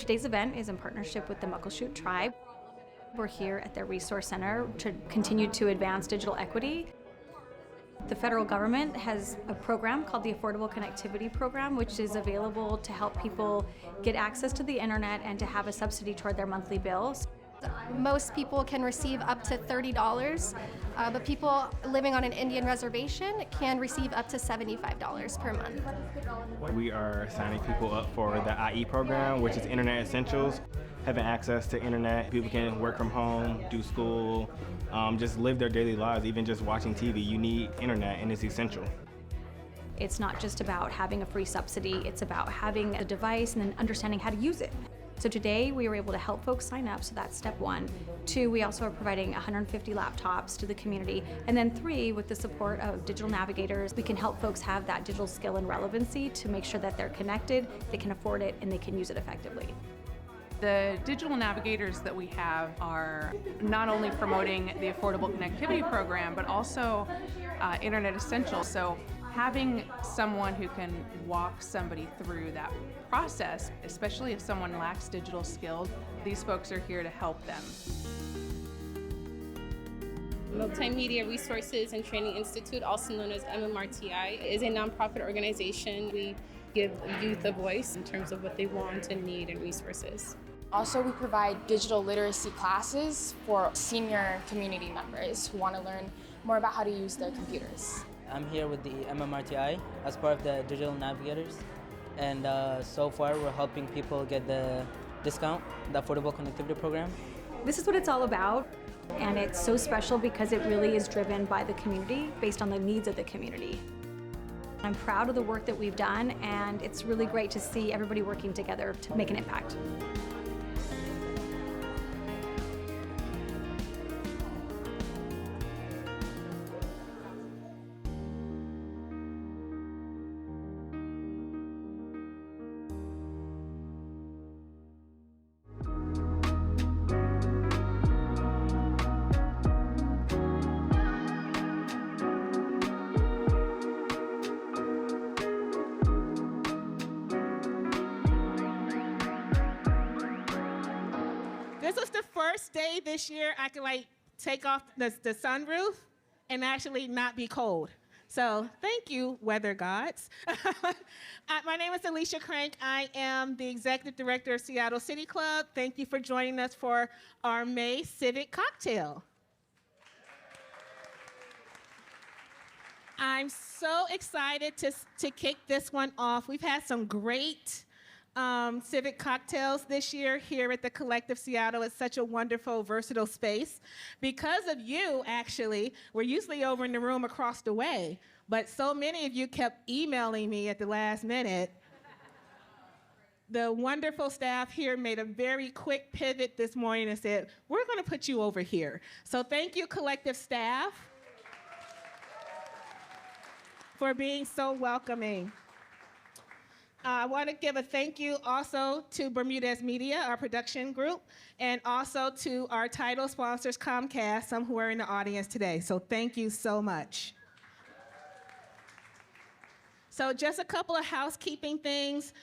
Today's event is in partnership with the Muckleshoot Tribe. We're here at their resource center to continue to advance digital equity. The federal government has a program called the Affordable Connectivity Program, which is available to help people get access to the internet and to have a subsidy toward their monthly bills. Most people can receive up to $30, but people living on an Indian reservation can receive up to $75 per month. We are signing people up for the IE program, which is Internet Essentials. Having access to internet, people can work from home, do school, just live their daily lives, even just watching TV. You need internet and it's essential. It's not just about having a free subsidy, it's about having a device and then understanding how to use it. So today we were able to help folks sign up, so that's step 1. 2, we also are providing 150 laptops to the community. And then 3, with the support of digital navigators, we can help folks have that digital skill and relevancy to make sure that they're connected, they can afford it, and they can use it effectively. The digital navigators that we have are not only promoting the Affordable Connectivity Program, but also Internet Essentials. So having someone who can walk somebody through that process, especially if someone lacks digital skills, these folks are here to help them. Multimedia Resources and Training Institute, also known as MMRTI, is a nonprofit organization. We give youth a voice in terms of what they want and need and resources. Also, we provide digital literacy classes for senior community members who want to learn more about how to use their computers. I'm here with the MMRTI as part of the Digital Navigators, and so far we're helping people get the discount, the Affordable Connectivity Program. This is what it's all about, and it's so special because it really is driven by the community based on the needs of the community. I'm proud of the work that we've done, and it's really great to see everybody working together to make an impact. This was the first day this year I could take off the sunroof and actually not be cold. So thank you, weather gods. My name is Alicia Crank. I am the executive director of Seattle CityClub. Thank you for joining us for our May Civic Cocktail. I'm so excited to kick this one off. We've had some great civic cocktails this year here at the Collective Seattle. It's such a wonderful, versatile space. Because of you, actually, we're usually over in the room across the way, but so many of you kept emailing me at the last minute. The wonderful staff here made a very quick pivot this morning and said, we're going to put you over here. So thank you, Collective staff, for being so welcoming. I want to give a thank you also to Bermudez Media, our production group, and also to our title sponsors, Comcast, some who are in the audience today. So thank you so much. So just a couple of housekeeping things.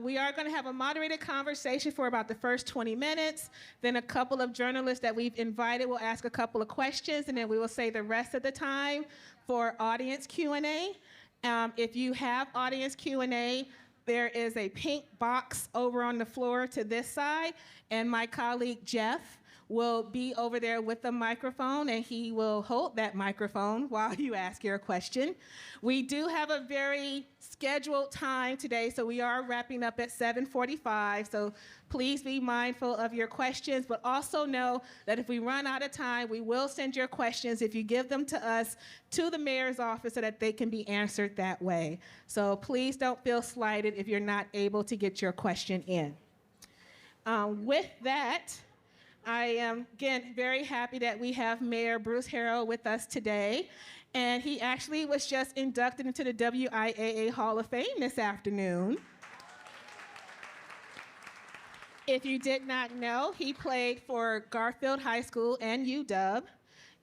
We are going to have a moderated conversation for about the first 20 minutes. Then a couple of journalists that we've invited will ask a couple of questions, and then we will save the rest of the time for audience Q&A. If you have audience Q&A, there is a pink box over on the floor to this side, and my colleague Jeff will be over there with the microphone, and he will hold that microphone while you ask your question. We do have a very scheduled time today, so we are wrapping up at 7:45, so please be mindful of your questions, but also know that if we run out of time, we will send your questions, if you give them to us, to the mayor's office so that they can be answered that way. So please don't feel slighted if you're not able to get your question in. With that, I am, again, very happy that we have Mayor Bruce Harrell with us today. And he actually was just inducted into the WIAA Hall of Fame this afternoon. If you did not know, he played for Garfield High School and UW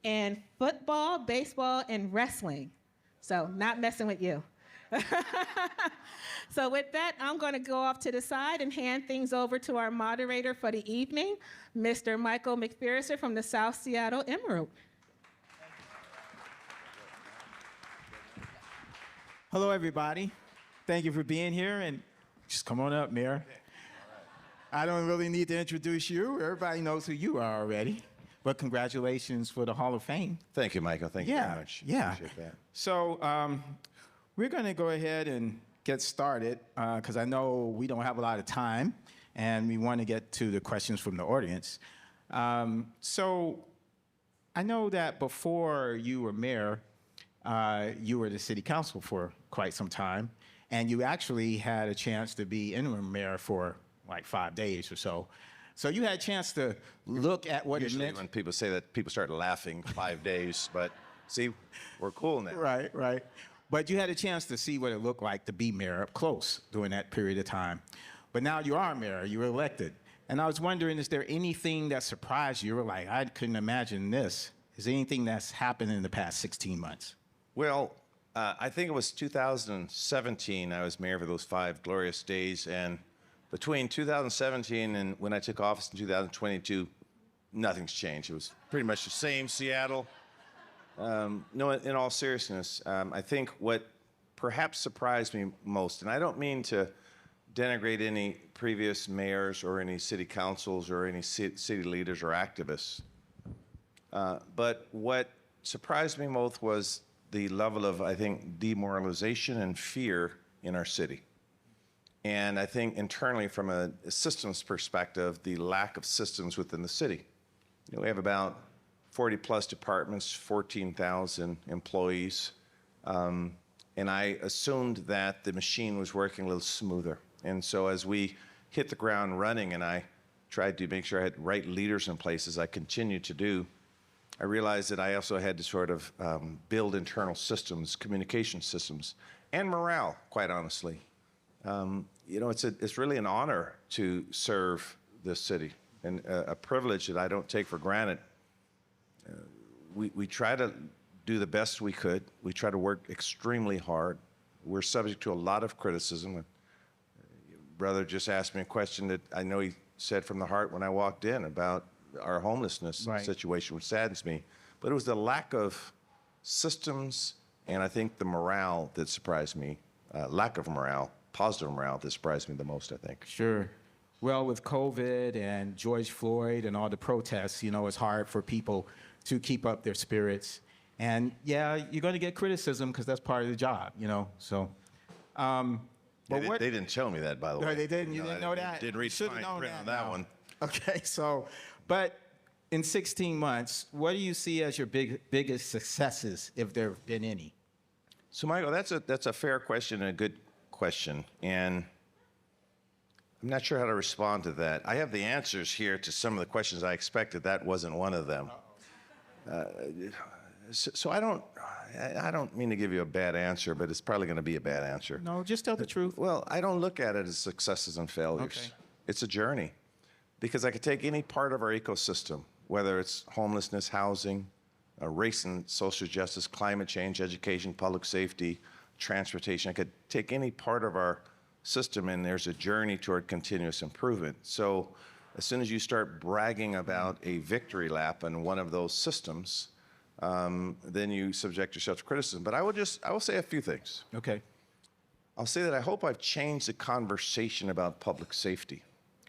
in football, baseball, and wrestling. So not messing with you. So with that, I'm going to go off to the side and hand things over to our moderator for the evening, Mr. Michael McPhearson from the South Seattle Emerald. Hello, everybody. Thank you for being here, and just come on up, Mayor. I don't really need to introduce you. Everybody knows who you are already. But congratulations for the Hall of Fame. Thank you, Michael. Thank you very much. Yeah. Appreciate that. So we're going to go ahead and get started because I know we don't have a lot of time, and we want to get to the questions from the audience. So I know that before you were mayor, you were the city council for quite some time, and you actually had a chance to be interim mayor for like 5 days or so. So you had a chance to look at what Usually it meant. when people say that, people start laughing 5 days, but see, we're cool now. Right, right. But you had a chance to see what it looked like to be mayor up close during that period of time. But now you are mayor, you were elected. And I was wondering, is there anything that surprised you? You were like, I couldn't imagine this. Is there anything that's happened in the past 16 months? Well, I think it was 2017, I was mayor for those 5 glorious days, and between 2017 and when I took office in 2022, nothing's changed. It was pretty much the same Seattle. No, in all seriousness, I think what perhaps surprised me most, and I don't mean to denigrate any previous mayors or any city councils or any city leaders or activists, but what surprised me most was the level of, I think, demoralization and fear in our city. And I think internally, from a systems perspective, the lack of systems within the city. You know, we have about 40 plus departments, 14,000 employees. And I assumed that the machine was working a little smoother. And so as we hit the ground running and I tried to make sure I had right leaders in place, as I continue to do, I realized that I also had to sort of build internal systems, communication systems, and morale, quite honestly. You know, it's really an honor to serve this city, and a privilege that I don't take for granted. We try to do the best we could. We try to work extremely hard. We're subject to a lot of criticism. Your brother just asked me a question that I know he said from the heart when I walked in about our homelessness situation, which saddens me. But it was the lack of systems and I think the morale that surprised me, lack of morale, positive morale that surprised me the most, I think. Sure. Well, with COVID and George Floyd and all the protests, you know, it's hard for people to keep up their spirits. And yeah, you're going to get criticism because that's part of the job, you know. So, They didn't tell me that, by the way. No, they didn't. You No, didn't know that. Didn't read Should've fine known print on that now. one. Okay, so, but in 16 months, what do you see as your biggest successes, if there have been any? So, Michael, that's a fair question and a good question, and I'm not sure how to respond to that. I have the answers here to some of the questions I expected. That wasn't one of them. So I don't mean to give you a bad answer, but it's probably going to be a bad answer. No, just tell the truth. Well, I don't look at it as successes and failures. Okay. It's a journey, because I could take any part of our ecosystem, whether it's homelessness, housing, race and social justice, climate change, education, public safety, transportation. I could take any part of our system, and there's a journey toward continuous improvement. So as soon as you start bragging about a victory lap in one of those systems, then you subject yourself to criticism. But I will say a few things. Okay. I'll say that I hope I've changed the conversation about public safety.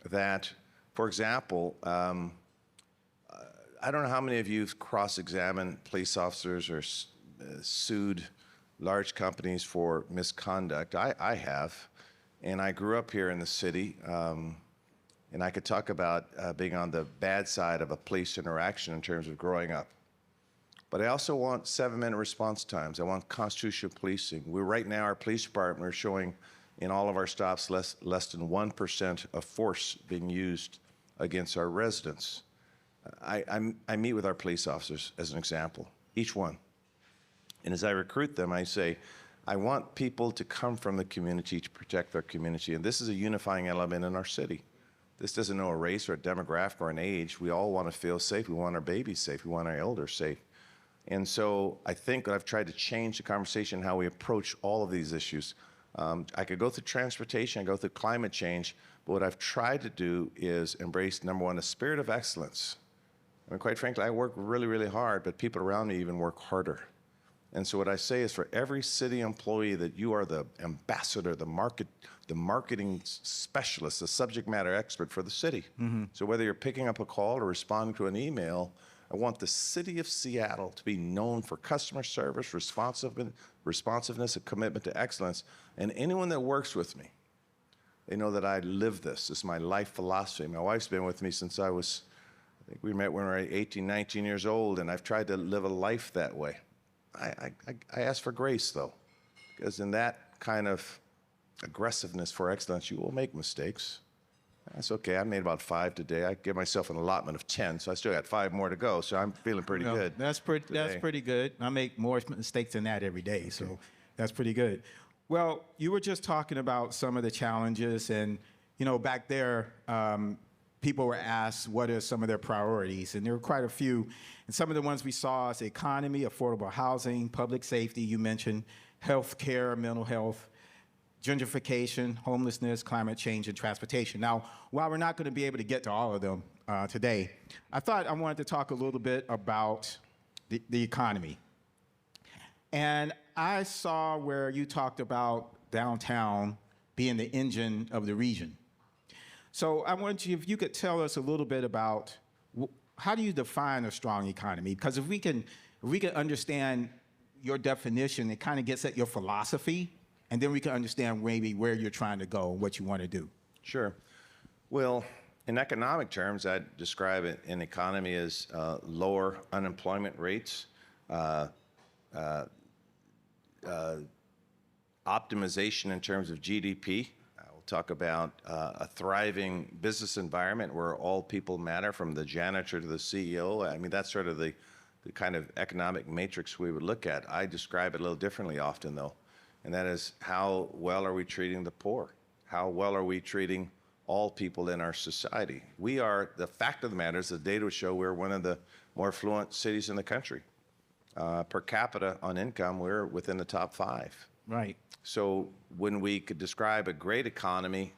That, for example, I don't know how many of you have cross-examined police officers or sued large companies for misconduct. I have, and I grew up here in the city, and I could talk about being on the bad side of a police interaction in terms of growing up. But I also want 7-minute response times. I want constitutional policing. Right now, our police department are showing in all of our stops less than 1% of force being used against our residents. I meet with our police officers as an example, each one. And as I recruit them, I say, I want people to come from the community to protect their community. And this is a unifying element in our city. This doesn't know a race or a demographic or an age. We all want to feel safe. We want our babies safe. We want our elders safe. And so I think that I've tried to change the conversation, how we approach all of these issues. I could go through transportation, I go through climate change, but what I've tried to do is embrace, number one, the spirit of excellence. I mean, quite frankly, I work really, really hard, but people around me even work harder. And so what I say is for every city employee that you are the ambassador, the marketing specialist, the subject matter expert for the city. So whether you're picking up a call or responding to an email, I want the city of Seattle to be known for customer service, responsiveness, and commitment to excellence. And anyone that works with me, they know that I live this. This is my life philosophy. My wife's been with me since I think we met when we were 18, 19 years old, and I've tried to live a life that way. I ask for grace, though, because in that kind of aggressiveness for excellence, you will make mistakes. That's okay. I made about 5 today. I give myself an allotment of 10, so I still got 5 more to go. So I'm feeling pretty good. That's pretty good. I make more mistakes than that every day, so that's pretty good. Well, you were just talking about some of the challenges, and back there, people were asked what are some of their priorities, and there were quite a few. And some of the ones we saw is the economy, affordable housing, public safety. You mentioned health care, mental health, gentrification, homelessness, climate change, and transportation. Now, while we're not going to be able to get to all of them today, I thought I wanted to talk a little bit about the economy. And I saw where you talked about downtown being the engine of the region. So I want you, if you could tell us a little bit about how do you define a strong economy? Because if we can understand your definition, it kind of gets at your philosophy, and then we can understand maybe where you're trying to go and what you want to do. Sure. Well, in economic terms, I'd describe an economy as lower unemployment rates, optimization in terms of GDP. We'll talk about a thriving business environment where all people matter, from the janitor to the CEO. I mean, that's sort of the kind of economic matrix we would look at. I describe it a little differently often, though, and that is how well are we treating the poor? How well are we treating all people in our society? We are, the fact of the matter is the data would show we're one of the more affluent cities in the country. Per capita on income, we're within the top 5. Right. So when we could describe a great economy,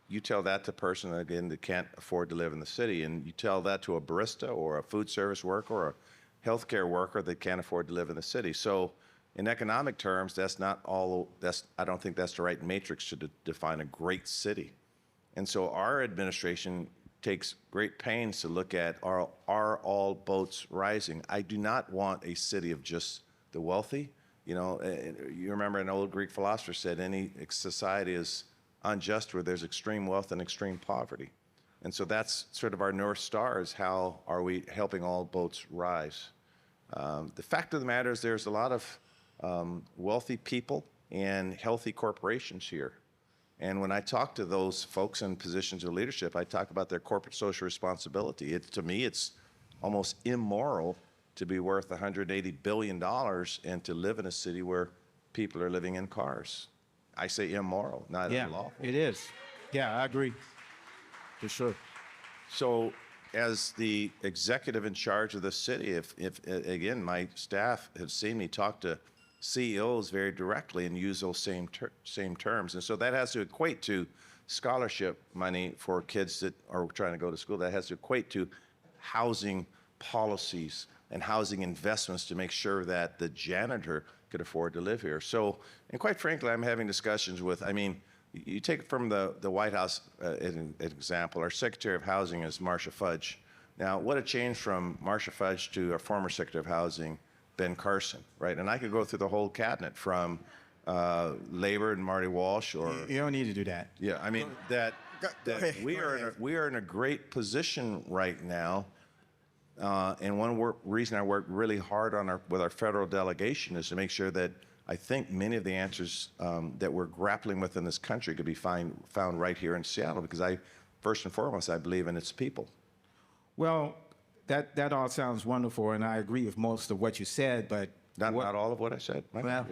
you tell that to a person, again, that can't afford to live in the city, and you tell that to a barista or a food service worker or a healthcare worker that can't afford to live in the city. So in economic terms, that's not all, I don't think that's the right matrix to define a great city. And so our administration takes great pains to look at, are all boats rising? I do not want a city of just the wealthy. You remember an old Greek philosopher said, any society is unjust where there's extreme wealth and extreme poverty. And so that's sort of our North Star, is how are we helping all boats rise? The fact of the matter is there's a lot of wealthy people and healthy corporations here. And when I talk to those folks in positions of leadership, I talk about their corporate social responsibility. To me, it's almost immoral to be worth $180 billion and to live in a city where people are living in cars. I say immoral, not unlawful. It is. Yeah, I agree. For sure. So as the executive in charge of the city, if again, my staff have seen me talk to CEOs very directly and use those same terms. And so that has to equate to scholarship money for kids that are trying to go to school. That has to equate to housing policies and housing investments to make sure that the janitor could afford to live here. So, and quite frankly, I'm having discussions with, you take it from the White House, an example. Our Secretary of Housing is Marcia Fudge. Now, what a change from Marcia Fudge to our former Secretary of Housing, Ben Carson, right? And I could go through the whole cabinet from Labor and Marty Walsh, or you don't need to do that. Yeah, I mean that we are in a great position right now, and one reason I work really hard on with our federal delegation is to make sure that I think many of the answers that we're grappling with in this country could be found right here in Seattle, because first and foremost, I believe in its people. Well, that all sounds wonderful, and I agree with most of what you said, but not all of what I said. Well,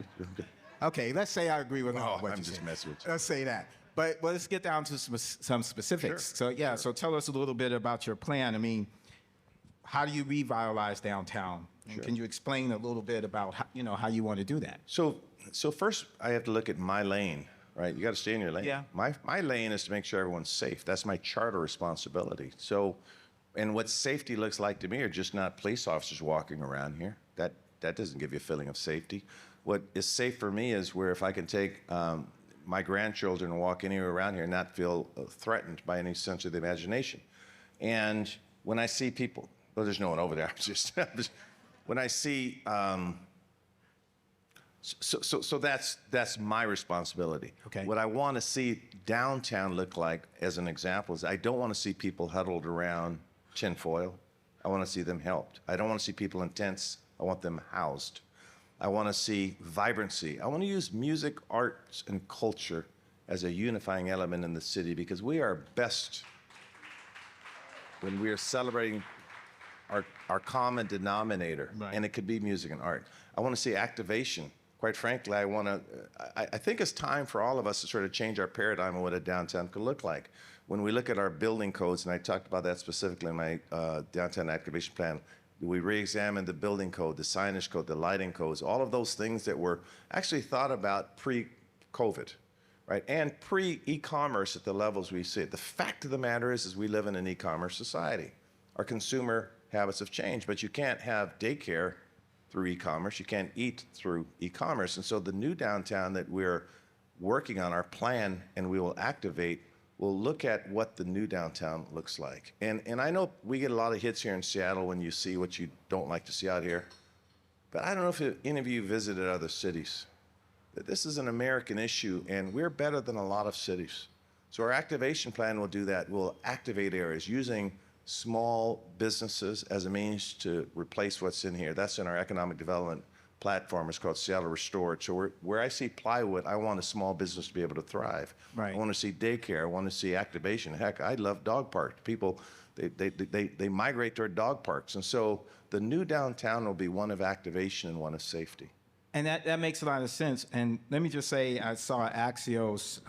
okay, let's say I agree with all of what you said. I'm just messing with you. Let's say that. But let's get down to some specifics. Sure. So tell us a little bit about your plan. How do you revitalize downtown? And can you explain a little bit about how you want to do that? So first, I have to look at my lane, right? You got to stay in your lane. Yeah. My lane is to make sure everyone's safe. That's my charter responsibility. So, and what safety looks like to me are just not police officers walking around here. That doesn't give you a feeling of safety. What is safe for me is where if I can take my grandchildren and walk anywhere around here and not feel threatened by any sense of the imagination. And when I see people, well, there's no one over there. When I see, so that's my responsibility. Okay. What I want to see downtown look like, as an example, is I don't want to see people huddled around tinfoil. I want to see them helped. I don't want to see people in tents. I want them housed. I want to see vibrancy. I want to use music, arts, and culture as a unifying element in the city because we are best when we are celebrating our common denominator, and it could be music and art. I want to see activation. Quite frankly, I think it's time for all of us to sort of change our paradigm of what a downtown could look like. When we look at our building codes, and I talked about that specifically in my downtown activation plan, we re-examined the building code, the signage code, the lighting codes, all of those things that were actually thought about pre-COVID, right? And pre-e-commerce at the levels we see it. The fact of the matter is we live in an e-commerce society. Our consumer habits have changed, but you can't have daycare through e-commerce. You can't eat through e-commerce. And so the new downtown that we're working on, our plan, and we will activate, will look at what the new downtown looks like. And I know we get a lot of hits here in Seattle when you see what you don't like to see out here. But I don't know if any of you visited other cities. This is an American issue, and we're better than a lot of cities. So our activation plan will do that. We'll activate areas using small businesses as a means to replace what's in here. That's in our economic development platform. It's called Seattle Restored. So where I see plywood, I want a small business to be able to thrive. Right. I want to see daycare. I want to see activation. Heck, I love dog parks. People, they migrate toward dog parks. And so the new downtown will be one of activation and one of safety. And that makes a lot of sense. And let me just say, I saw an Axios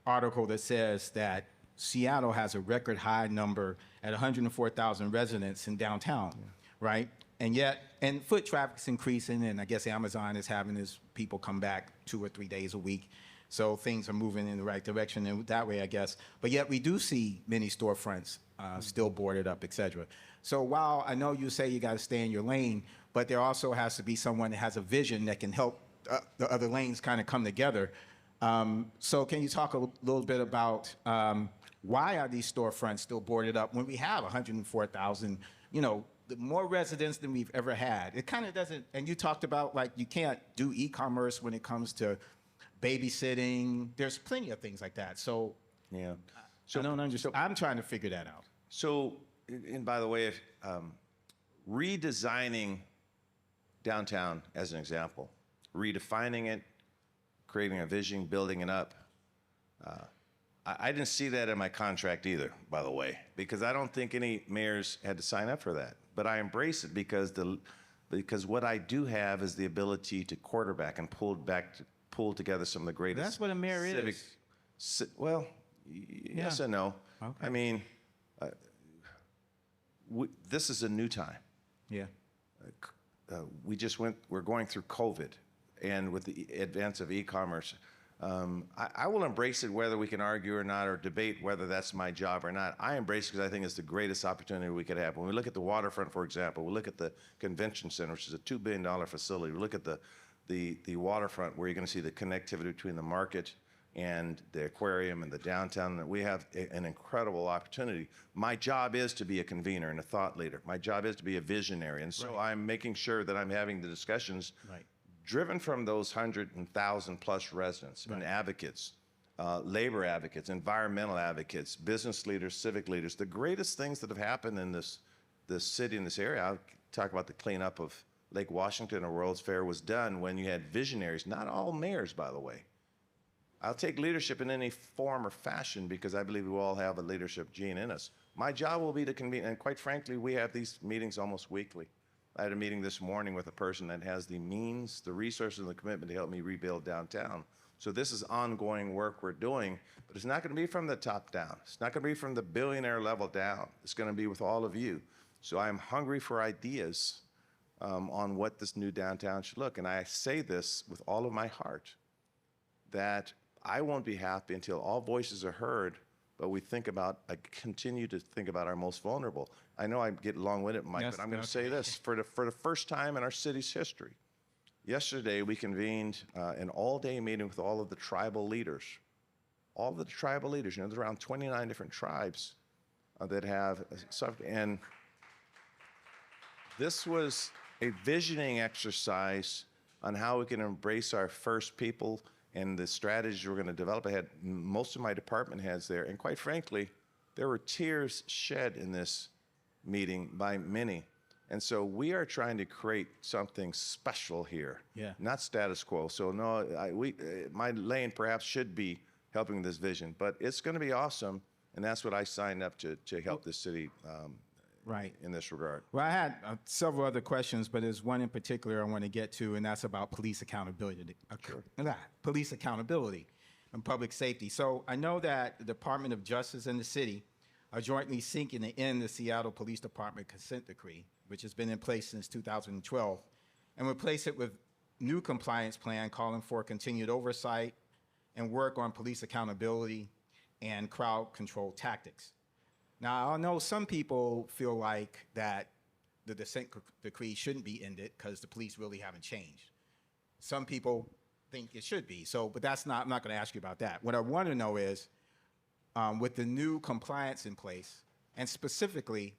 article that says that Seattle has a record high number at 104,000 residents in downtown, right? And yet, and foot traffic's increasing, and I guess Amazon is having its people come back 2 or 3 days a week. So things are moving in the right direction in that way, I guess. But yet we do see many storefronts still boarded up, et cetera. So while I know you say you got to stay in your lane, but there also has to be someone that has a vision that can help the other lanes kind of come together. So can you talk a little bit about why are these storefronts still boarded up when we have 104,000, more residents than we've ever had? It kind of doesn't, and you talked about like you can't do e-commerce when it comes to babysitting. There's plenty of things like that. So yeah, I don't understand. I'm trying to figure that out. So, and by the way, redesigning downtown as an example, redefining it, creating a vision, building it up. I didn't see that in my contract either, by the way, because I don't think any mayors had to sign up for that. But I embrace it because what I do have is the ability to quarterback and pull together some of the greatest. That's what a mayor is. Well, yes and no. Okay. I mean, this is a new time. Yeah. We're going through COVID, and with the advance of e-commerce, I will embrace it whether we can argue or not or debate whether that's my job or not. I embrace it because I think it's the greatest opportunity we could have. When we look at the waterfront, for example, we look at the convention center, which is a $2 billion facility. We look at the waterfront where you're going to see the connectivity between the market and the aquarium and the downtown. We have an incredible opportunity. My job is to be a convener and a thought leader. My job is to be a visionary. And so I'm making sure that I'm having the discussions driven from those 100,000 plus residents and advocates, labor advocates, environmental advocates, business leaders, civic leaders. The greatest things that have happened in this city, in this area, I'll talk about the cleanup of Lake Washington or World's Fair, was done when you had visionaries, not all mayors, by the way. I'll take leadership in any form or fashion because I believe we all have a leadership gene in us. My job will be to convene, and quite frankly, we have these meetings almost weekly. I had a meeting this morning with a person that has the means, the resources, and the commitment to help me rebuild downtown. So this is ongoing work we're doing, but it's not going to be from the top down. It's not going to be from the billionaire level down. It's going to be with all of you. So I'm hungry for ideas, on what this new downtown should look. And I say this with all of my heart, that I won't be happy until all voices are heard, but we continue to think about our most vulnerable. I know I get long-winded, Mike, Yes, but I'm going to okay. say this. For the first time in our city's history, yesterday we convened an all-day meeting with all of the tribal leaders. All of the tribal leaders, there's around 29 different tribes that have suffered. And this was a visioning exercise on how we can embrace our first people and the strategies we're going to develop. I had most of my department heads there, and quite frankly, there were tears shed in this meeting by many. And so we are trying to create something special here, not status quo. So no, my lane perhaps should be helping this vision, but it's going to be awesome, and that's what I signed up to help the city in this regard. Well, I had several other questions, but there's one in particular I want to get to, and that's about police accountability. Police accountability and public safety. So I know that the Department of Justice and the city are jointly seeking to end the Seattle Police Department consent decree, which has been in place since 2012, and replace it with new compliance plan calling for continued oversight and work on police accountability and crowd control tactics. Now, I know some people feel like that the consent decree shouldn't be ended because the police really haven't changed. Some people think it should be. So, but that's not, I'm not going to ask you about that. What I want to know is, with the new compliance in place, and specifically,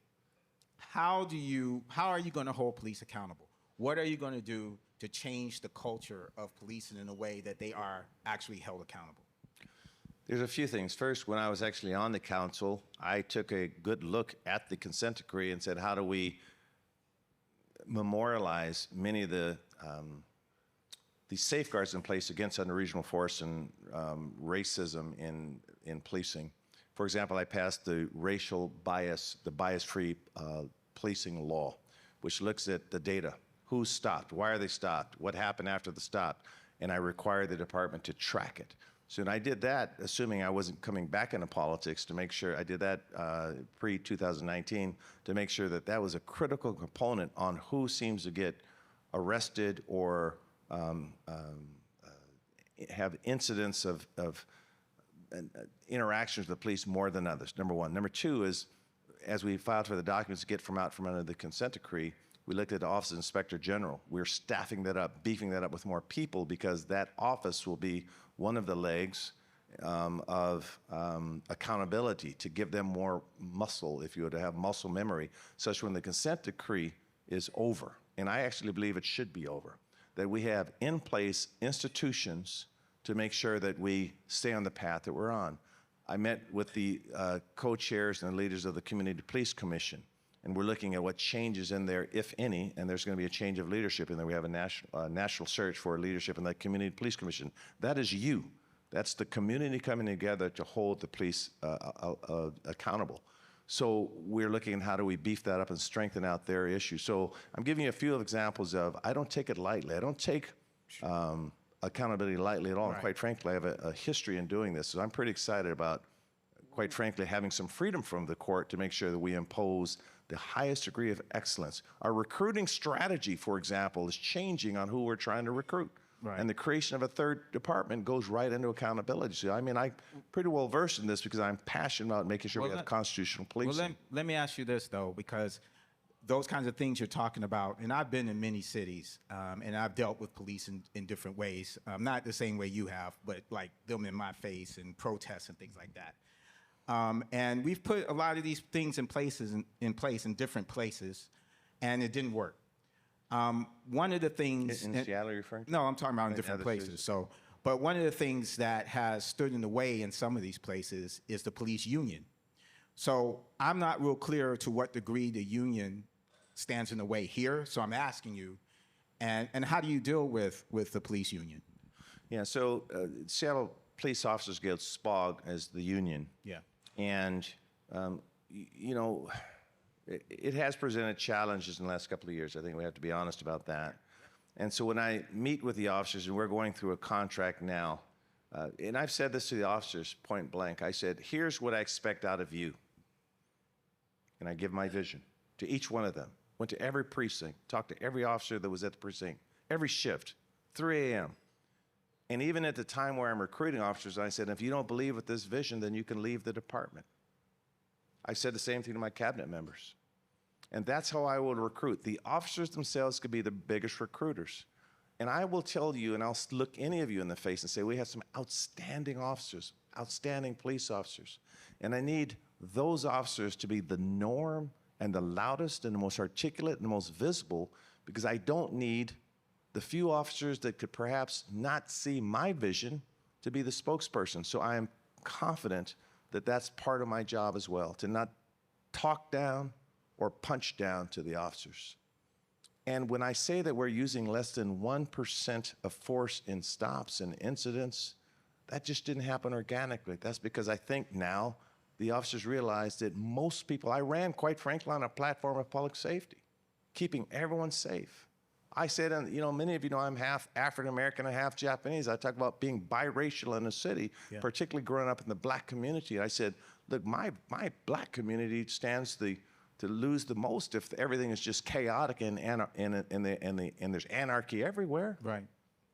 how are you going to hold police accountable? What are you going to do to change the culture of policing in a way that they are actually held accountable? There's a few things. First, when I was actually on the council, I took a good look at the consent decree and said, how do we memorialize many of the safeguards in place against under-regional force and racism in policing. For example, I passed the bias-free policing law, which looks at the data. Who stopped? Why are they stopped? What happened after the stop? And I required the department to track it. So I did that, assuming I wasn't coming back into politics, to make sure I did that pre-2019, to make sure that that was a critical component on who seems to get arrested or have incidents of interactions with the police more than others, number one. Number two is, as we filed for the documents to get from under the consent decree, we looked at the Office of Inspector General. We're staffing that up, beefing that up with more people, because that office will be one of the legs of accountability, to give them more muscle, if you were to have muscle memory, such when the consent decree is over, and I actually believe it should be over, that we have in place institutions to make sure that we stay on the path that we're on. I met with the co-chairs and the leaders of the Community Police Commission, and we're looking at what changes in there, if any, and there's going to be a change of leadership in there. We have a national search for leadership in the Community Police Commission. That is you. That's the community coming together to hold the police accountable. So we're looking at how do we beef that up and strengthen out their issues. So I'm giving you a few examples of, I don't take it lightly. I don't take accountability lightly at all. Right. And quite frankly, I have a history in doing this. So I'm pretty excited about, quite frankly, having some freedom from the court to make sure that we impose the highest degree of excellence. Our recruiting strategy, for example, is changing on who we're trying to recruit. Right. And the creation of a third department goes right into accountability. So, I mean, I'm pretty well versed in this because I'm passionate about making sure we have constitutional policing. Well, let me ask you this, though, because those kinds of things you're talking about, and I've been in many cities, and I've dealt with police in different ways, not the same way you have, but like them in my face and protests and things like that. And we've put a lot of these things in place in different places, and it didn't work. One of the things in Seattle, you're referring to? No, I'm talking about in different places. So, but one of the things that has stood in the way in some of these places is the police union. So I'm not real clear to what degree the union stands in the way here. So I'm asking you, and how do you deal with the police union? Yeah. So Seattle Police Officers Guild, SPOG, as the union. Yeah. And you know, it has presented challenges in the last couple of years. I think we have to be honest about that. And so when I meet with the officers, and we're going through a contract now, and I've said this to the officers point blank, I said, here's what I expect out of you. And I give my vision to each one of them. went to every precinct, talked to every officer that was at the precinct, every shift, 3 a.m. And even at the time where I'm recruiting officers, I said, if you don't believe with this vision, then you can leave the department. I said the same thing to my cabinet members. And that's how I will recruit. The officers themselves could be the biggest recruiters. And I will tell you, and I'll look any of you in the face and say, we have some outstanding officers, outstanding police officers. And I need those officers to be the norm and the loudest and the most articulate and the most visible, because I don't need the few officers that could perhaps not see my vision to be the spokesperson. So I am confident that that's part of my job as well, to not talk down or punch down to the officers. And when I say that we're using less than 1% of force in stops and incidents, that just didn't happen organically. That's because I think now the officers realize that most people, I ran, quite frankly, on a platform of public safety, keeping everyone safe. I said, and many of you know I'm half African-American and half Japanese. I talk about being biracial in the city, particularly growing up in the black community. I said, look, my black community stands to lose the most if everything is just chaotic and there's anarchy everywhere. Right.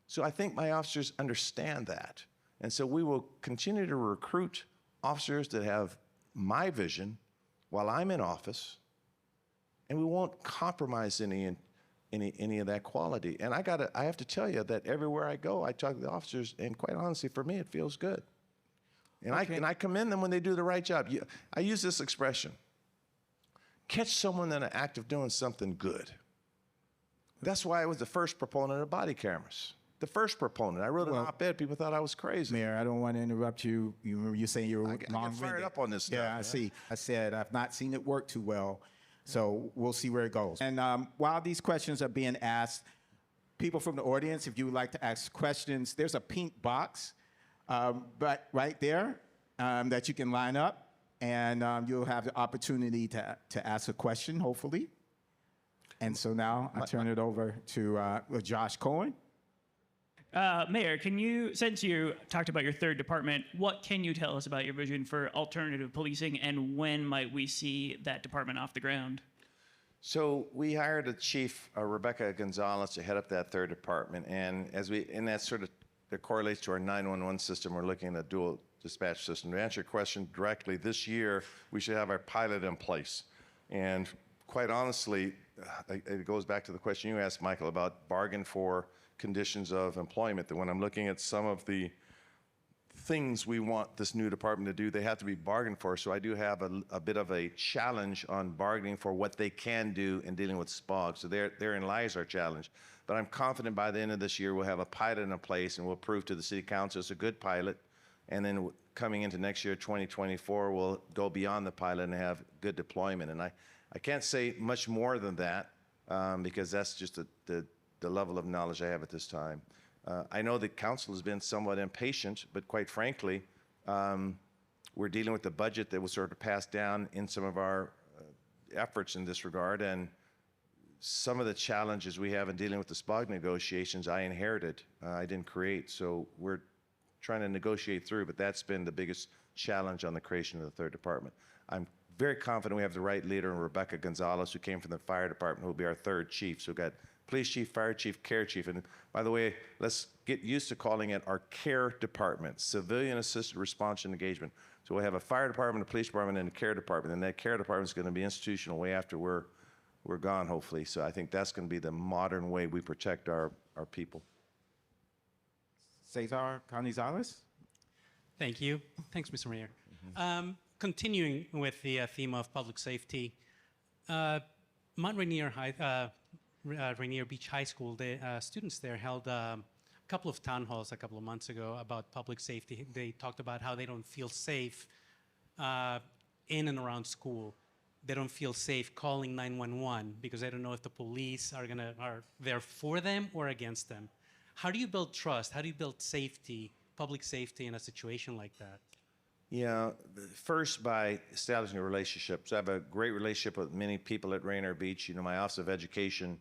So I think my officers understand that. And so we will continue to recruit officers that have my vision while I'm in office, and we won't compromise any of that quality. And I have to tell you that everywhere I go, I talk to the officers, and quite honestly, for me, it feels good. And I commend them when they do the right job. I use this expression: catch someone in the act of doing something good. That's why I was the first proponent of body cameras. The first proponent. I wrote an op-ed. People thought I was crazy. Mayor, I don't want to interrupt you. You saying you were long-winded. I get fired up on this stuff. Yeah, I see. I said I've not seen it work too well, so we'll see where it goes. And while these questions are being asked, people from the audience, if you would like to ask questions, there's a pink box, but right there that you can line up, and you'll have the opportunity to ask a question, hopefully. And so now I turn it over to Josh Cohen. Mayor, since you talked about your third department, what can you tell us about your vision for alternative policing, and when might we see that department off the ground? So we hired a chief, Rebecca Gonzalez, to head up that third department, and that correlates to our 911 system. We're looking at a dual dispatch system. To answer your question directly, this year we should have our pilot in place. And quite honestly, it goes back to the question you asked, Michael, about bargain for conditions of employment, that when I'm looking at some of the things we want this new department to do, they have to be bargained for. So I do have a bit of a challenge on bargaining for what they can do in dealing with SPOG. So therein lies our challenge. But I'm confident by the end of this year we'll have a pilot in place, and we'll prove to the city council it's a good pilot. And then coming into next year, 2024, we'll go beyond the pilot and have good deployment. And I can't say much more than that because that's just the level of knowledge I have at this time. I know the council has been somewhat impatient, but quite frankly, we're dealing with the budget that was sort of passed down in some of our efforts in this regard, and some of the challenges we have in dealing with the SPOG negotiations I inherited, I didn't create, so we're trying to negotiate through, but that's been the biggest challenge on the creation of the third department. I'm very confident we have the right leader in Rebecca Gonzalez, who came from the fire department, who will be our third chief. So we've got police chief, fire chief, care chief. And by the way, let's get used to calling it our care department, civilian assisted response and engagement. So we'll have a fire department, a police department, and a care department. And that care department is going to be institutional way after we're gone, hopefully. So I think that's going to be the modern way we protect our people. Cesar Canizales. Thank you. Thanks, Mr. Mayor. Continuing with the theme of public safety, Rainier Beach High School, the students there held a couple of town halls a couple of months ago about public safety. They talked about how they don't feel safe in and around school. They don't feel safe calling 911 because they don't know if the police are there for them or against them. How do you build trust? How do you build safety, public safety, in a situation like that? Yeah, first by establishing a relationship. So I have a great relationship with many people at Rainier Beach. My Office of Education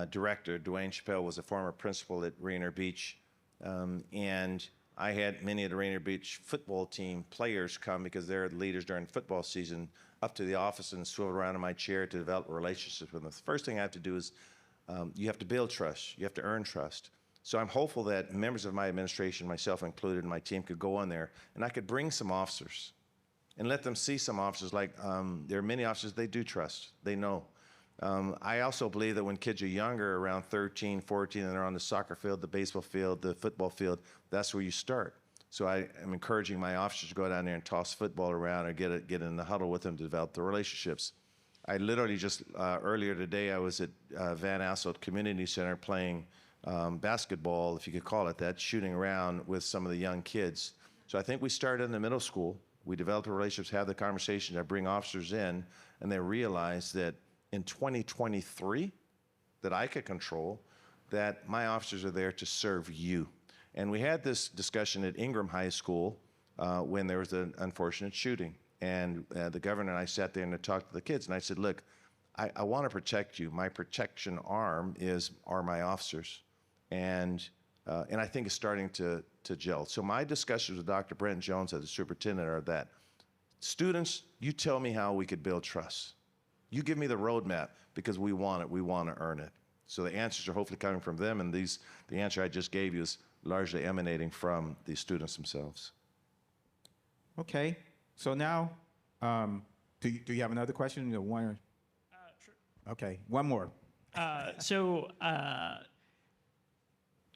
director, Dwayne Chappelle, was a former principal at Rainier Beach. And I had many of the Rainier Beach football team players come because they're the leaders during football season up to the office and swivel around in my chair to develop relationships with them. The first thing I have to do is you have to build trust. You have to earn trust. So I'm hopeful that members of my administration, myself included, and my team could go on there, and I could bring some officers and let them see some officers. Like there are many officers they do trust. They know. I also believe that when kids are younger, around 13, 14, and they're on the soccer field, the baseball field, the football field, that's where you start. So I am encouraging my officers to go down there and toss football around or get in the huddle with them to develop the relationships. I literally just, earlier today, I was at Van Asselt Community Center playing basketball, if you could call it that, shooting around with some of the young kids. So I think we started in the middle school. We develop the relationships, have the conversations. I bring officers in, and they realize that in 2023, that I could control, that my officers are there to serve you. And we had this discussion at Ingram High School when there was an unfortunate shooting. And the governor and I sat there and I talked to the kids, and I said, look, I want to protect you. My protection arm are my officers. And I think it's starting to gel. So my discussions with Dr. Brent Jones as the superintendent are that, students, you tell me how we could build trust. You give me the roadmap because we want it. We want to earn it. So the answers are hopefully coming from them, and the answer I just gave you is largely emanating from the students themselves. Okay. So now, do you have another question? Or one? Sure. Okay, one more.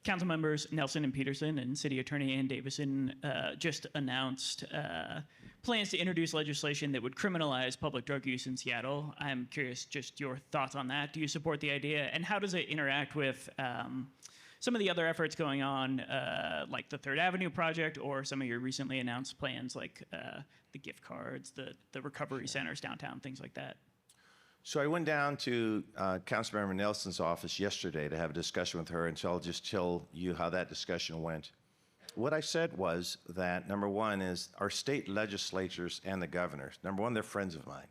Council members Nelson and Peterson and City Attorney Ann Davison just announced plans to introduce legislation that would criminalize public drug use in Seattle. I'm curious just your thoughts on that. Do you support the idea? And how does it interact with some of the other efforts going on, like the Third Avenue project, or some of your recently announced plans like the gift cards, the recovery centers downtown, things like that? So I went down to Councilmember Nelson's office yesterday to have a discussion with her, and so I'll just tell you how that discussion went. What I said was that, number one, is our state legislatures and the governors, number one, they're friends of mine,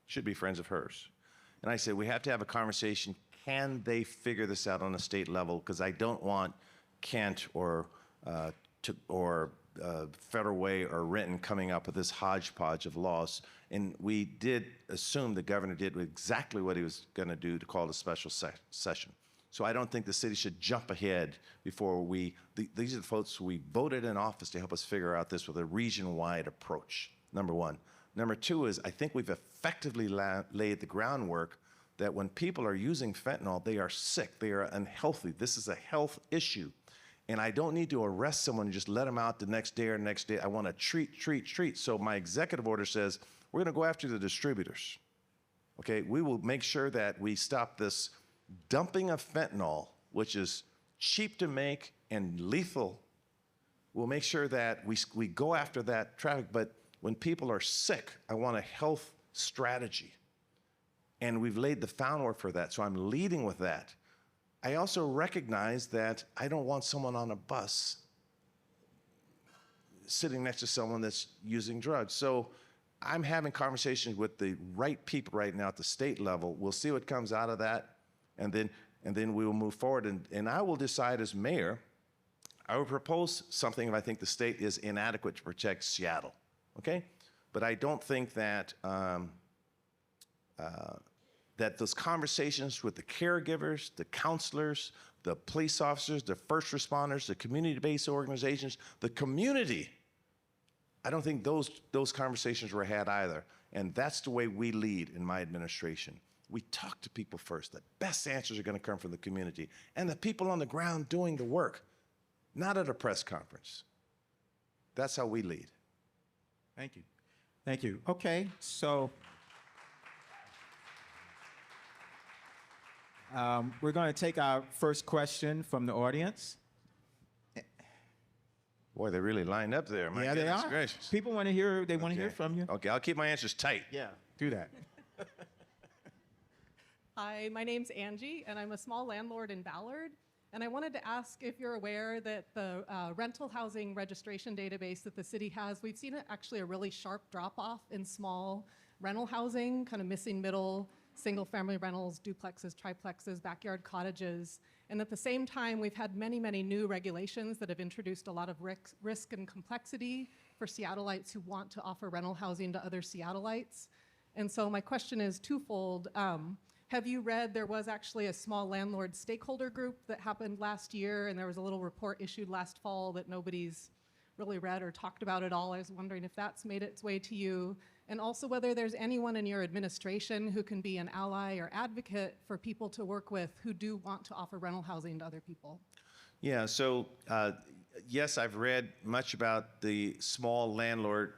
should be friends of hers. And I said, we have to have a conversation. Can they figure this out on a state level? Because I don't want Kent or Federal Way or Renton coming up with this hodgepodge of laws. And we did assume the governor did exactly what he was going to do to call it a special session. So I don't think the city should jump ahead before these are the folks we voted in office to help us figure out this with a region-wide approach, number one. Number two is I think we've effectively laid the groundwork that when people are using fentanyl, they are sick, they are unhealthy. This is a health issue. And I don't need to arrest someone and just let them out the next day or next day. I want to treat. So my executive order says we're going to go after the distributors. Okay, we will make sure that we stop this dumping of fentanyl, which is cheap to make and lethal. We'll make sure that we go after that traffic. But when people are sick, I want a health strategy. And we've laid the groundwork for that. So I'm leading with that. I also recognize that I don't want someone on a bus sitting next to someone that's using drugs. So I'm having conversations with the right people right now at the state level. We'll see what comes out of that, and then we will move forward. And I will decide as mayor, I will propose something if I think the state is inadequate to protect Seattle, okay? But I don't think that that those conversations with the caregivers, the counselors, the police officers, the first responders, the community-based organizations, the community, I don't think those conversations were had either. And that's the way we lead in my administration. We talk to people first. The best answers are going to come from the community and the people on the ground doing the work, not at a press conference. That's how we lead. Thank you. Thank you. Okay, so we're going to take our first question from the audience. Boy, they really lined up there. My yeah, they are. Gracious. People want to hear. They want to hear from you. Okay, I'll keep my answers tight. Yeah, do that. Hi, my name's Angie, and I'm a small landlord in Ballard. And I wanted to ask if you're aware that the rental housing registration database that the city has, we've seen actually a really sharp drop-off in small rental housing, kind of missing middle single-family rentals, duplexes, triplexes, backyard cottages. And at the same time, we've had many, many new regulations that have introduced a lot of risk and complexity for Seattleites who want to offer rental housing to other Seattleites. And so my question is twofold. Have you read, there was actually a small landlord stakeholder group that happened last year, and there was a little report issued last fall that nobody's really read or talked about at all. I was wondering if that's made its way to you, and also whether there's anyone in your administration who can be an ally or advocate for people to work with who do want to offer rental housing to other people. Yeah, so yes, I've read much about the small landlord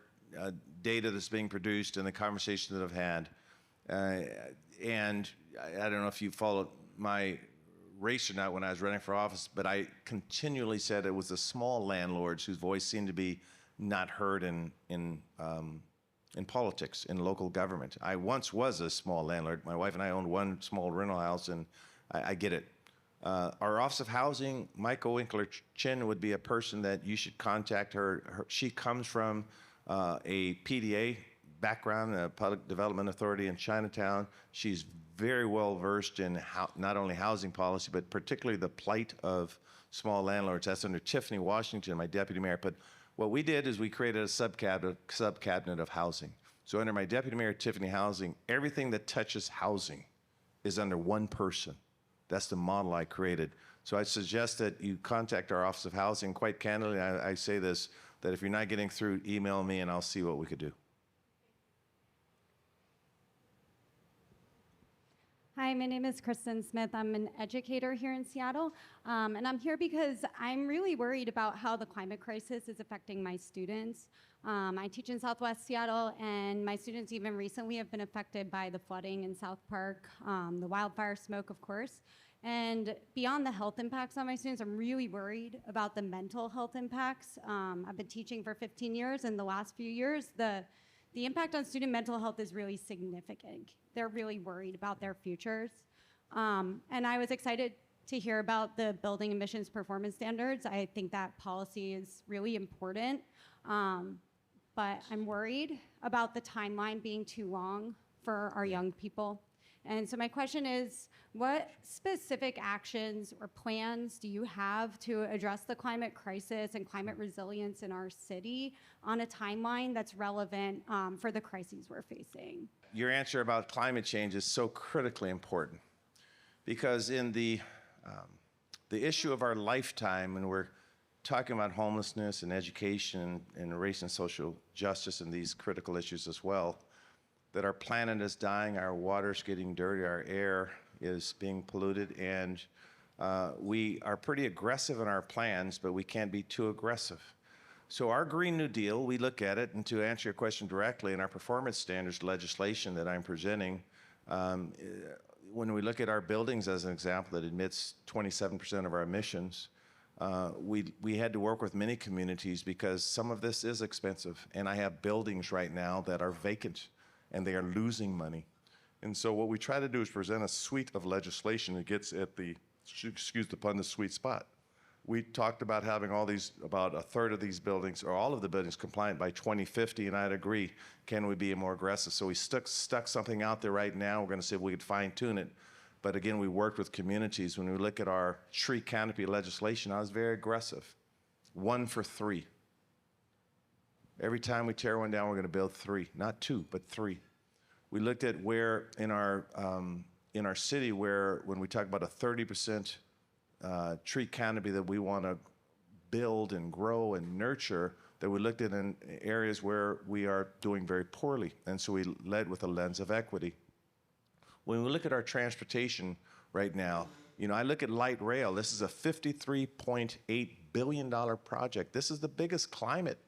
data that's being produced and the conversations that I've had. And I don't know if you followed my race or not when I was running for office, but I continually said it was the small landlords whose voice seemed to be not heard in politics, in local government. I once was a small landlord. My wife and I owned one small rental house, and I get it. Our Office of Housing, Michael Winkler-Chin would be a person that you should contact her. She comes from a PDA background, a Public Development Authority in Chinatown. She's very well versed in not only housing policy, but particularly the plight of small landlords. That's under Tiffany Washington, my deputy mayor. But what we did is we created a subcabinet of housing. So under my deputy mayor, Tiffany Housing, everything that touches housing is under one person. That's the model I created. So I suggest that you contact our Office of Housing. Quite candidly, I say this, that if you're not getting through, email me and I'll see what we could do. Hi, my name is Kristen Smith. I'm an educator here in Seattle, and I'm here because I'm really worried about how the climate crisis is affecting my students. I teach in Southwest Seattle, and my students even recently have been affected by the flooding in South Park, the wildfire smoke, of course. And beyond the health impacts on my students, I'm really worried about the mental health impacts. I've been teaching for 15 years, and the last few years, the impact on student mental health is really significant. They're really worried about their futures. And I was excited to hear about the building emissions performance standards. I think that policy is really important. But I'm worried about the timeline being too long for our young people. And so my question is, what specific actions or plans do you have to address the climate crisis and climate resilience in our city on a timeline that's relevant for the crises we're facing? Your answer about climate change is so critically important, because in the issue of our lifetime, when we're talking about homelessness and education and race and social justice and these critical issues as well, that our planet is dying, our water's getting dirty, our air is being polluted, and we are pretty aggressive in our plans, but we can't be too aggressive. So our Green New Deal, we look at it, and to answer your question directly, in our performance standards legislation that I'm presenting, when we look at our buildings as an example that emits 27% of our emissions, we had to work with many communities because some of this is expensive, and I have buildings right now that are vacant and they are losing money. And so what we try to do is present a suite of legislation that gets at the, excuse the pun, the sweet spot. We talked about having about a third of these buildings, or all of the buildings, compliant by 2050, and I'd agree, can we be more aggressive? So we stuck something out there right now. We're gonna see if we could fine tune it. But again, we worked with communities. When we look at our tree canopy legislation, I was very aggressive. 1 for 3. Every time we tear one down, we're gonna build 3, not 2, but 3. We looked at where in our city, where when we talk about a 30% tree canopy that we wanna build and grow and nurture, that we looked at in areas where we are doing very poorly. And so we led with a lens of equity. When we look at our transportation right now, you know, I look at light rail. This is a $53.8 billion project. This is the biggest climate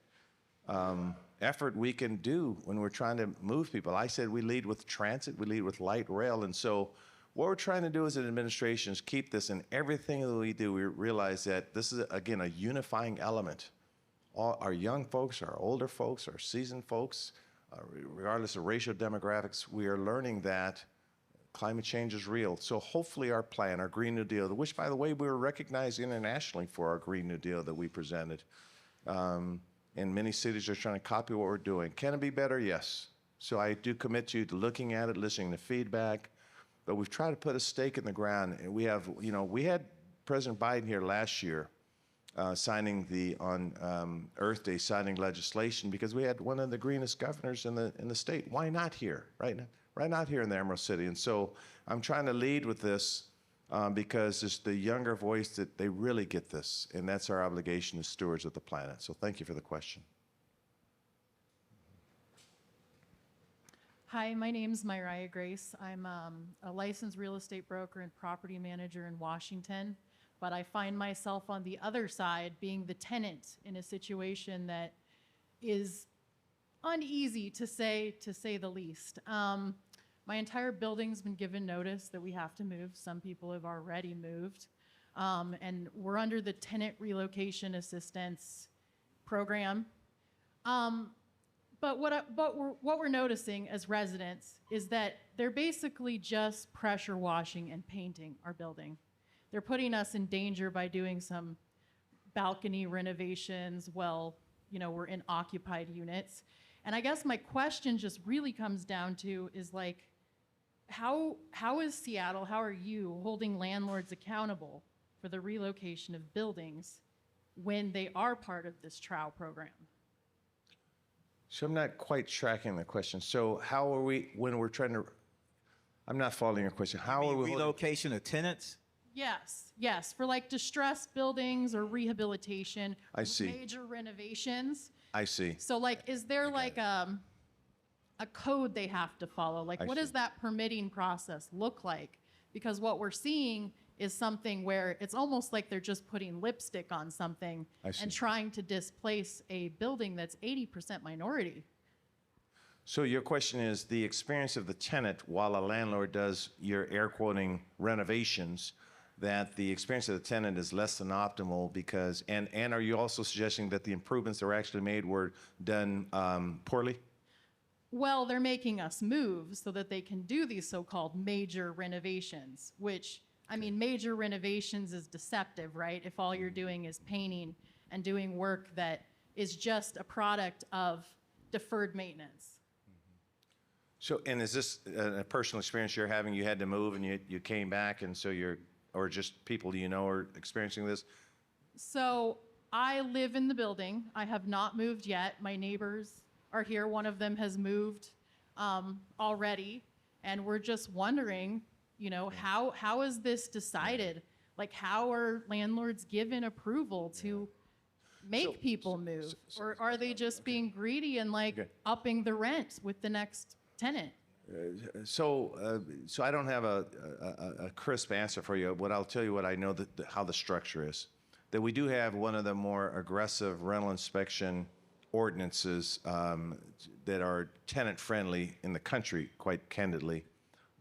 effort we can do when we're trying to move people. I said we lead with transit, we lead with light rail. And so what we're trying to do as an administration is keep this in everything that we do. We realize that this is, again, a unifying element. All our young folks, our older folks, our seasoned folks, regardless of racial demographics, we are learning that climate change is real. So hopefully our plan, our Green New Deal, which, by the way, we were recognized internationally for our Green New Deal that we presented. And many cities are trying to copy what we're doing. Can it be better? Yes. So I do commit you to looking at it, listening to feedback, but we've tried to put a stake in the ground. And we have, we had President Biden here last year signing on Earth Day, signing legislation because we had one of the greenest governors in the state. Why not here, right? Right not here in the Emerald City. And so I'm trying to lead with this because it's the younger voice that they really get this, and that's our obligation as stewards of the planet. So thank you for the question. Hi, my name's Myriah Grace. I'm a licensed real estate broker and property manager in Washington, but I find myself on the other side being the tenant in a situation that is uneasy to say the least. My entire building's been given notice that we have to move. Some people have already moved. And we're under the tenant relocation assistance program. But what we're noticing as residents is that they're basically just pressure washing and painting our building. They're putting us in danger by doing some balcony renovations while, we're in occupied units. And I guess my question just really comes down to is like, how is Seattle, how are you holding landlords accountable for the relocation of buildings when they are part of this TROW program? So I'm not quite tracking the question. So how are we, when we're trying to, I'm not following your question. How are we relocation of tenants? Yes, for like distressed buildings or rehabilitation. I see. Major renovations. I see. So like, is there like a code they have to follow? Like, what does that permitting process look like? Because what we're seeing is something where it's almost like they're just putting lipstick on something and trying to displace a building that's 80% minority. So your question is the experience of the tenant while a landlord does your air quoting renovations, that the experience of the tenant is less than optimal because, and are you also suggesting that the improvements that were actually made were done poorly? Well, they're making us move so that they can do these so-called major renovations, which, I mean, major renovations is deceptive, right? If all you're doing is painting and doing work that is just a product of deferred maintenance. So, and is this a personal experience you're having? You had to move and you came back, and so or just people you know are experiencing this? So I live in the building. I have not moved yet. My neighbors are here. One of them has moved already, and we're just wondering, how is this decided? Like, how are landlords given approval to make people move? Or are they just being greedy and upping the rent with the next tenant? So I don't have a crisp answer for you. What I'll tell you what I know how the structure is. That we do have one of the more aggressive rental inspection ordinances that are tenant friendly in the country, quite candidly.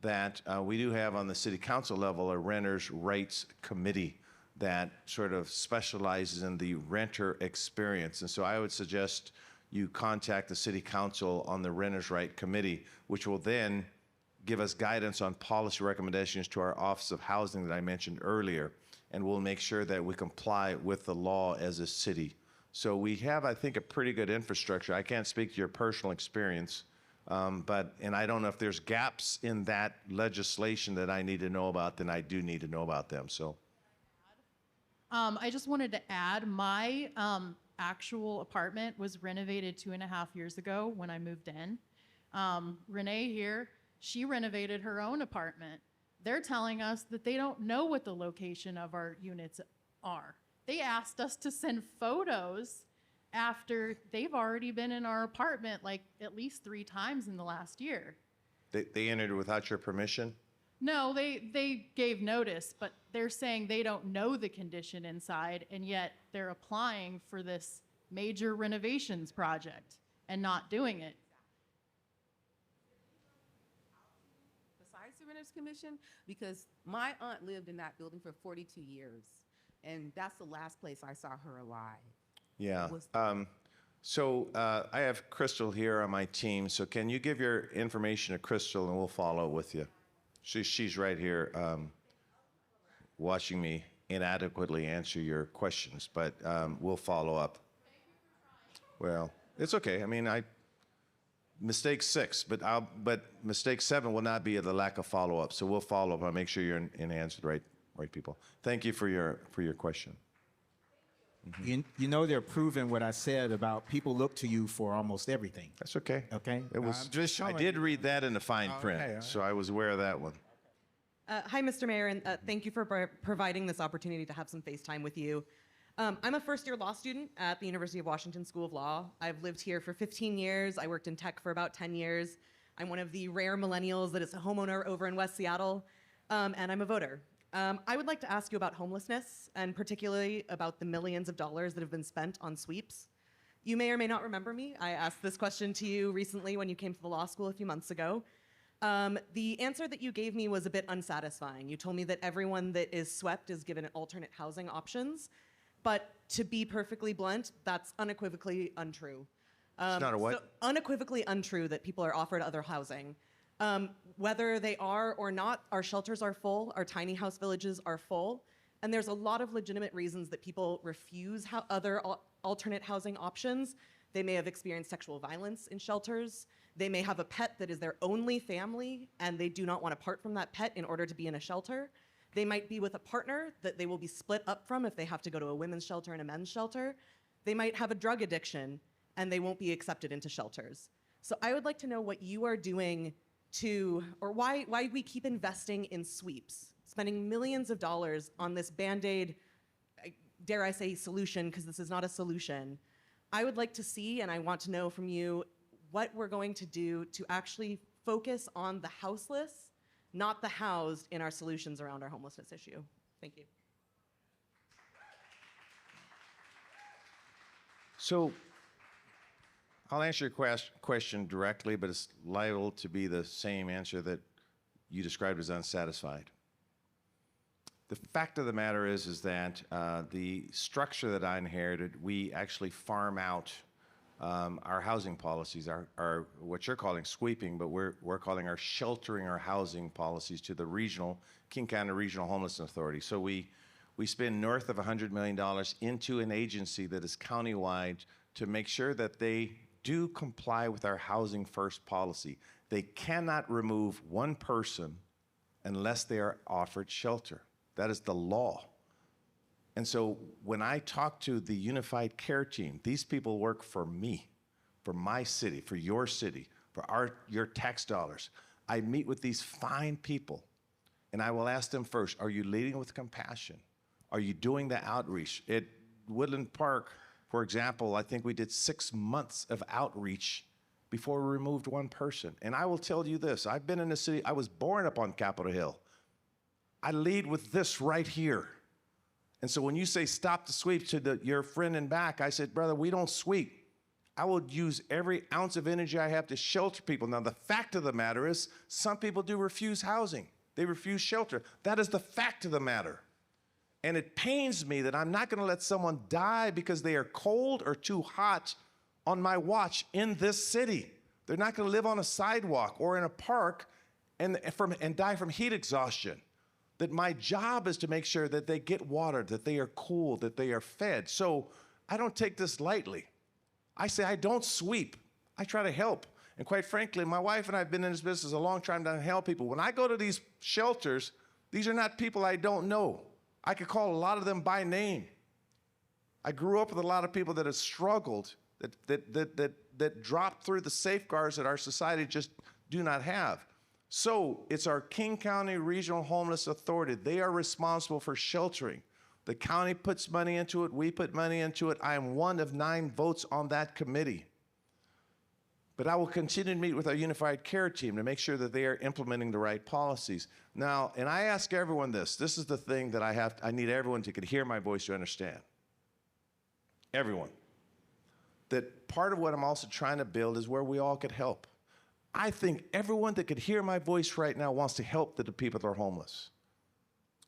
That we do have on the city council level a renters' rights committee that sort of specializes in the renter experience. And so I would suggest you contact the city council on the renters' right committee, which will then give us guidance on policy recommendations to our Office of Housing that I mentioned earlier, and we'll make sure that we comply with the law as a city. So we have, I think, a pretty good infrastructure. I can't speak to your personal experience, and I don't know if there's gaps in that legislation that I need to know about, then I do need to know about them, so. I just wanted to add, my actual apartment was renovated 2.5 years ago when I moved in. Renee here, she renovated her own apartment. They're telling us that they don't know what the location of our units are. They asked us to send photos after they've already been in our apartment like at least 3 times in the last year. They entered without your permission? No, they gave notice, but they're saying they don't know the condition inside, and yet they're applying for this major renovations project and not doing it. Besides the Renters Commission, because my aunt lived in that building for 42 years, and that's the last place I saw her alive. Yeah. I have Crystal here on my team, so can you give your information to Crystal and we'll follow with you? She's right here watching me inadequately answer your questions, but we'll follow up. Well, it's okay. I mean, Mistake 6, but mistake 7 will not be the lack of follow-up. So we'll follow up. I'll make sure you're in hands with the right people. Thank you for your question. You know they're proving what I said about people look to you for almost everything. That's okay. Okay? It was. I'm just showing I did read that in the fine print, all right. so I was aware of that one. Hi, Mr. Mayor, and thank you for providing this opportunity to have some face time with you. I'm a first-year law student at the University of Washington School of Law. I've lived here for 15 years. I worked in tech for about 10 years. I'm one of the rare millennials that is a homeowner over in West Seattle, and I'm a voter. I would like to ask you about homelessness, and particularly about the millions of dollars that have been spent on sweeps. You may or may not remember me. I asked this question to you recently when you came to the law school a few months ago. The answer that you gave me was a bit unsatisfying. You told me that everyone that is swept is given alternate housing options, but to be perfectly blunt, that's unequivocally untrue. It's not a what? So unequivocally untrue that people are offered other housing. Whether they are or not, our shelters are full, our tiny house villages are full, and there's a lot of legitimate reasons that people refuse other alternate housing options. They may have experienced sexual violence in shelters. They may have a pet that is their only family, and they do not want to part from that pet in order to be in a shelter. They might be with a partner that they will be split up from if they have to go to a women's shelter and a men's shelter. They might have a drug addiction, and they won't be accepted into shelters. So I would like to know what you are doing or why we keep investing in sweeps, spending millions of dollars on this Band-Aid, dare I say solution, because this is not a solution. I would like to see, and I want to know from you, what we're going to do to actually focus on the houseless, not the housed, in our solutions around our homelessness issue. Thank you. So I'll answer your question directly, but it's liable to be the same answer that you described as unsatisfied. The fact of the matter is that the structure that I inherited, we actually farm out our housing policies, our what you're calling sweeping, but we're calling our sheltering our housing policies to the King County Regional Homelessness Authority. So we spend north of $100 million into an agency that is countywide to make sure that they do comply with our housing first policy. They cannot remove one person unless they are offered shelter. That is the law. And so when I talk to the Unified Care Team, these people work for me, for my city, for your city, for your tax dollars. I meet with these fine people, and I will ask them first, are you leading with compassion? Are you doing the outreach? At Woodland Park, for example, I think we did 6 months of outreach before we removed one person. And I will tell you this, I've been in the city, I was born up on Capitol Hill. I lead with this right here. And so when you say stop the sweep to your friend in back, I said, brother, we don't sweep. I will use every ounce of energy I have to shelter people. Now, the fact of the matter is some people do refuse housing. They refuse shelter. That is the fact of the matter. And it pains me that I'm not going to let someone die because they are cold or too hot on my watch in this city. They're not going to live on a sidewalk or in a park and die from heat exhaustion. That my job is to make sure that they get water, that they are cool, that they are fed. So I don't take this lightly. I say I don't sweep. I try to help. And quite frankly, my wife and I have been in this business a long time to help people. When I go to these shelters, these are not people I don't know. I could call a lot of them by name. I grew up with a lot of people that have struggled, that dropped through the safeguards that our society just do not have. So it's our King County Regional Homeless Authority. They are responsible for sheltering. The county puts money into it. We put money into it. I am one of 9 votes on that committee. But I will continue to meet with our Unified Care Team to make sure that they are implementing the right policies. Now, and I ask everyone this. This is the thing that I need everyone to hear my voice to understand. Everyone. That part of what I'm also trying to build is where we all could help. I think everyone that could hear my voice right now wants to help the people that are homeless.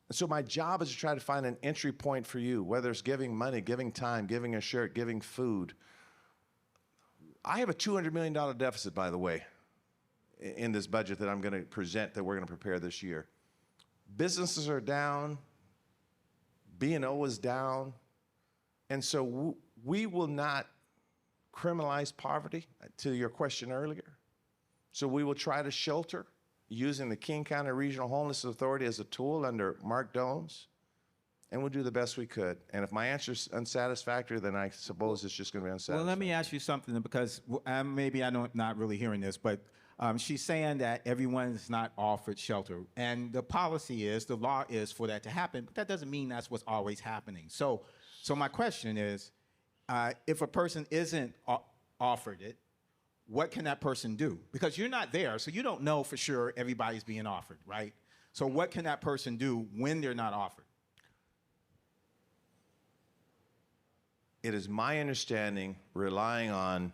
And so my job is to try to find an entry point for you, whether it's giving money, giving time, giving a shirt, giving food. I have a $200 million deficit, by the way, in this budget that I'm going to present, that we're going to prepare this year. Businesses are down. B&O is down. And so we will not criminalize poverty, to your question earlier. So we will try to shelter using the King County Regional Homelessness Authority as a tool under Mark Dones, and we'll do the best we could. And if my answer is unsatisfactory, then I suppose it's just going to be unsatisfactory. Well, let me ask you something, because maybe I'm not really hearing this, but she's saying that everyone's not offered shelter. And the policy is, the law is for that to happen, but that doesn't mean that's what's always happening. So my question is, if a person isn't offered it, what can that person do? Because you're not there, so you don't know for sure everybody's being offered, right? So what can that person do when they're not offered? It is my understanding, relying on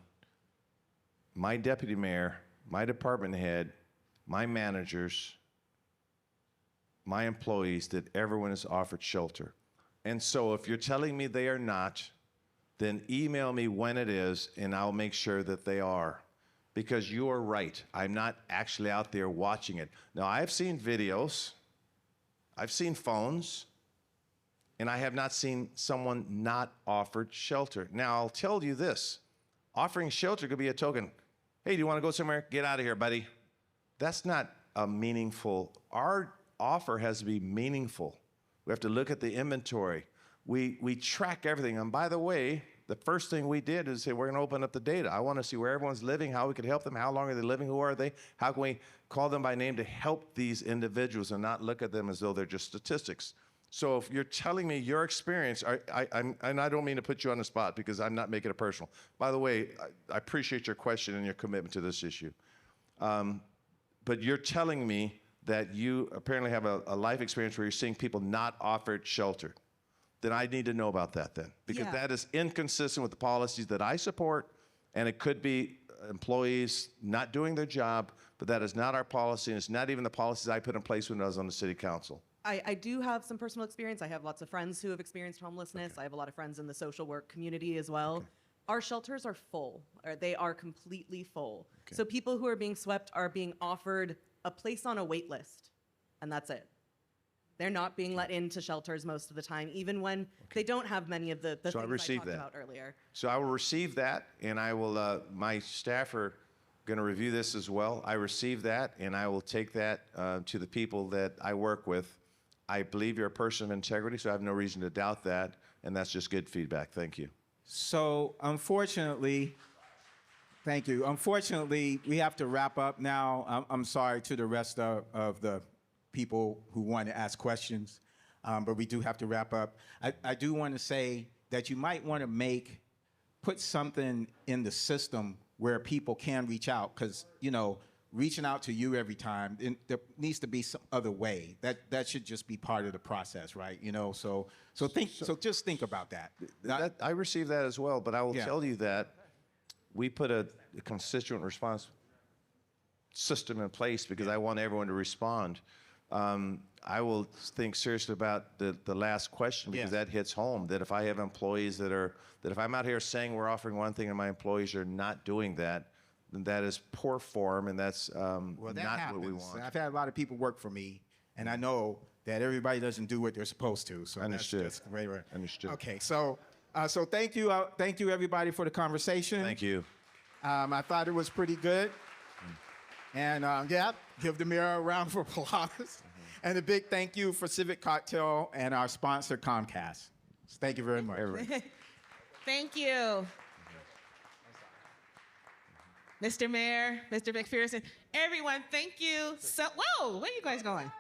my deputy mayor, my department head, my managers, my employees, that everyone is offered shelter. And so if you're telling me they are not, then email me when it is, and I'll make sure that they are. Because you are right, I'm not actually out there watching it. Now, I've seen videos, I've seen phones, and I have not seen someone not offered shelter. Now, I'll tell you this, offering shelter could be a token. Hey, do you want to go somewhere? Get out of here, buddy. That's not a meaningful, our offer has to be meaningful. We have to look at the inventory. We track everything. And by the way, the first thing we did is say, we're going to open up the data. I want to see where everyone's living, how we can help them, how long are they living, who are they, how can we call them by name to help these individuals and not look at them as though they're just statistics. So if you're telling me your experience, and I don't mean to put you on the spot because I'm not making it personal. By the way, I appreciate your question and your commitment to this issue. But you're telling me that you apparently have a life experience where you're seeing people not offered shelter. Then I need to know about that then, because that is inconsistent with the policies that I support, and it could be employees not doing their job, but that is not our policy, and it's not even the policies I put in place when I was on the city council. I do have some personal experience. I have lots of friends who have experienced homelessness. I have a lot of friends in the social work community as well. Our shelters are full, or they are completely full. So people who are being swept are being offered a place on a wait list, and that's it. They're not being let into shelters most of the time, even when they don't have many of the So things I talked about earlier. So I will receive that, and I will, my staff are going to review this as well. I receive that, and I will take that to the people that I work with. I believe you're a person of integrity, so I have no reason to doubt that, and that's just good feedback. Thank you. So unfortunately, thank you. Unfortunately, we have to wrap up now. I'm sorry to the rest of the people who want to ask questions, but we do have to wrap up. I do want to say that you might want to put something in the system where people can reach out, because, you know, reaching out to you every time, there needs to be some other way. That should just be part of the process, right? You know, so just think about that. I receive that as well, but I will tell you that we put a constituent response system in place because I want everyone to respond. I will think seriously about the last question, because that hits home, that if I have employees that if I'm out here saying we're offering one thing and my employees are not doing that, then that is poor form, and that's not what we want. I've had a lot of people work for me, and I know that everybody doesn't do what they're supposed to. So Understood. That's just very, very Understood. Okay, so thank you everybody for the conversation. Thank you. I thought it was pretty good, and give the mayor a round of applause, and a big thank you for Civic Cocktail and our sponsor Comcast. So thank you very much. Thank you. Mr. Mayor, Mr. McPhearson, everyone, thank you whoa, where are you guys going?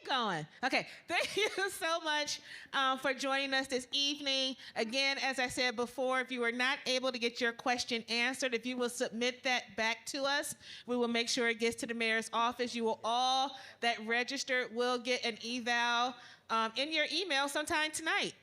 Going. Okay, thank you so much for joining us this evening. Again, as I said before, if you were not able to get your question answered, if you will submit that back to us, we will make sure it gets to the mayor's office. You will all that registered will get an eval in your email sometime tonight.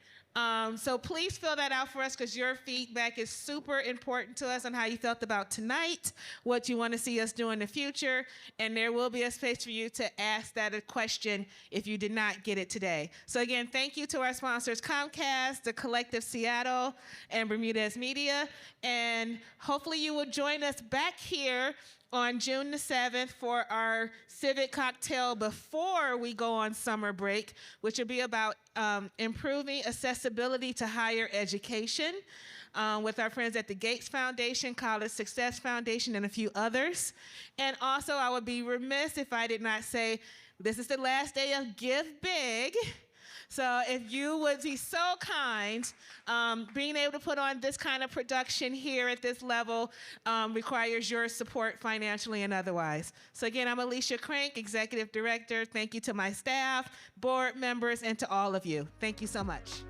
So please fill that out for us, because your feedback is super important to us on how you felt about tonight, what you want to see us do in the future, and there will be a space for you to ask that a question if you did not get it today. So again, thank you to our sponsors, Comcast, the Collective Seattle, and Bermudez Media, and hopefully you will join us back here on June the 7th for our Civic Cocktail before we go on summer break, which will be about improving accessibility to higher education. with our friends at the Gates Foundation, College Success Foundation, and a few others. And also, I would be remiss if I did not say, this is the last day of Give Big. So if you would be so kind, being able to put on this kind of production here at this level requires your support financially and otherwise. So again, I'm Alicia Crank, Executive Director. Thank you to my staff, board members, and to all of you. Thank you so much.